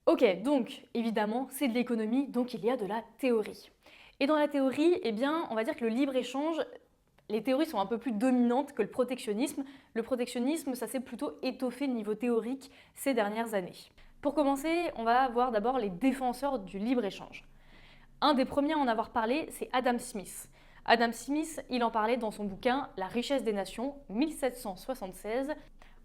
Ok, donc évidemment c'est de l'économie, donc il y a de la théorie. Et dans la théorie, eh bien, on va dire que le libre-échange, les théories sont un peu plus dominantes que le protectionnisme. Le protectionnisme, ça s'est plutôt étoffé au niveau théorique ces dernières années. Pour commencer, on va voir d'abord les défenseurs du libre-échange. Un des premiers à en avoir parlé, c'est Adam Smith. Adam Smith, il en parlait dans son bouquin La richesse des nations, 1776.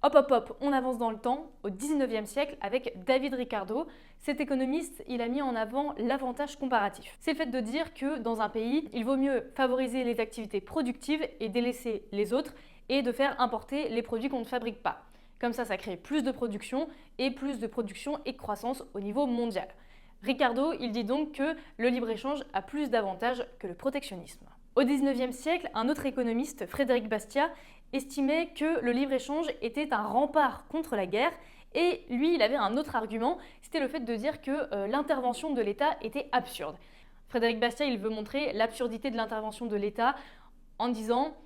Hop hop hop, on avance dans le temps, au 19e siècle avec David Ricardo. Cet économiste, il a mis en avant l'avantage comparatif. C'est le fait de dire que dans un pays, il vaut mieux favoriser les activités productives et délaisser les autres et de faire importer les produits qu'on ne fabrique pas. Comme ça crée plus de production et de croissance au niveau mondial. Ricardo, il dit donc que le libre-échange a plus d'avantages que le protectionnisme. Au 19e siècle, un autre économiste, Frédéric Bastiat, estimait que le libre-échange était un rempart contre la guerre et lui, il avait un autre argument, c'était le fait de dire que l'intervention de l'État était absurde. Frédéric Bastiat, il veut montrer l'absurdité de l'intervention de l'État en disant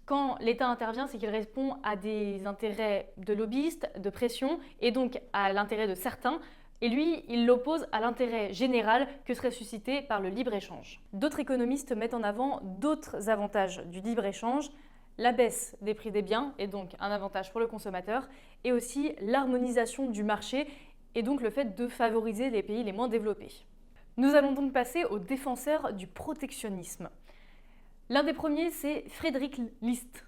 quand l'État intervient, c'est qu'il répond à des intérêts de lobbyistes, de pression et donc à l'intérêt de certains. Et lui, il l'oppose à l'intérêt général que serait suscité par le libre-échange. D'autres économistes mettent en avant d'autres avantages du libre-échange, la baisse des prix des biens, et donc un avantage pour le consommateur, et aussi l'harmonisation du marché, et donc le fait de favoriser les pays les moins développés. Nous allons donc passer aux défenseurs du protectionnisme. L'un des premiers, c'est Frédéric List.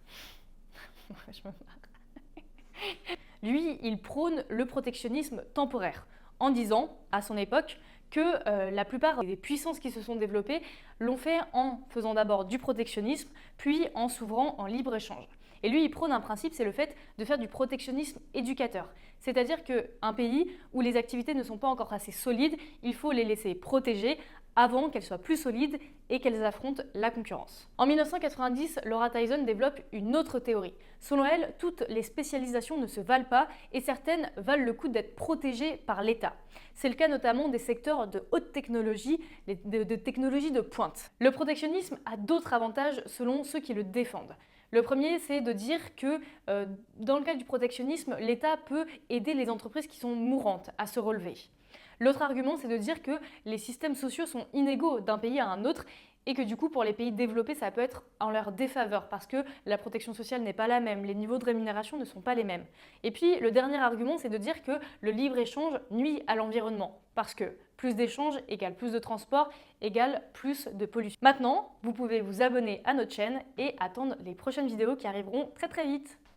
Lui, il prône le protectionnisme temporaire, en disant, à son époque, que la plupart des puissances qui se sont développées l'ont fait en faisant d'abord du protectionnisme, puis en s'ouvrant en libre-échange. Et lui, il prône un principe, c'est le fait de faire du protectionnisme éducateur. C'est-à-dire qu'un pays où les activités ne sont pas encore assez solides, il faut les laisser protéger avant qu'elles soient plus solides et qu'elles affrontent la concurrence. En 1990, Laura Tyson développe une autre théorie. Selon elle, toutes les spécialisations ne se valent pas et certaines valent le coup d'être protégées par l'État. C'est le cas notamment des secteurs de haute technologie, de technologie de pointe. Le protectionnisme a d'autres avantages selon ceux qui le défendent. Le premier, c'est de dire que dans le cas du protectionnisme, l'État peut aider les entreprises qui sont mourantes à se relever. L'autre argument, c'est de dire que les systèmes sociaux sont inégaux d'un pays à un autre et que du coup, pour les pays développés, ça peut être en leur défaveur parce que la protection sociale n'est pas la même, les niveaux de rémunération ne sont pas les mêmes. Et puis, le dernier argument, c'est de dire que le libre-échange nuit à l'environnement parce que plus d'échanges égale plus de transport égale plus de pollution. Maintenant, vous pouvez vous abonner à notre chaîne et attendre les prochaines vidéos qui arriveront très très vite.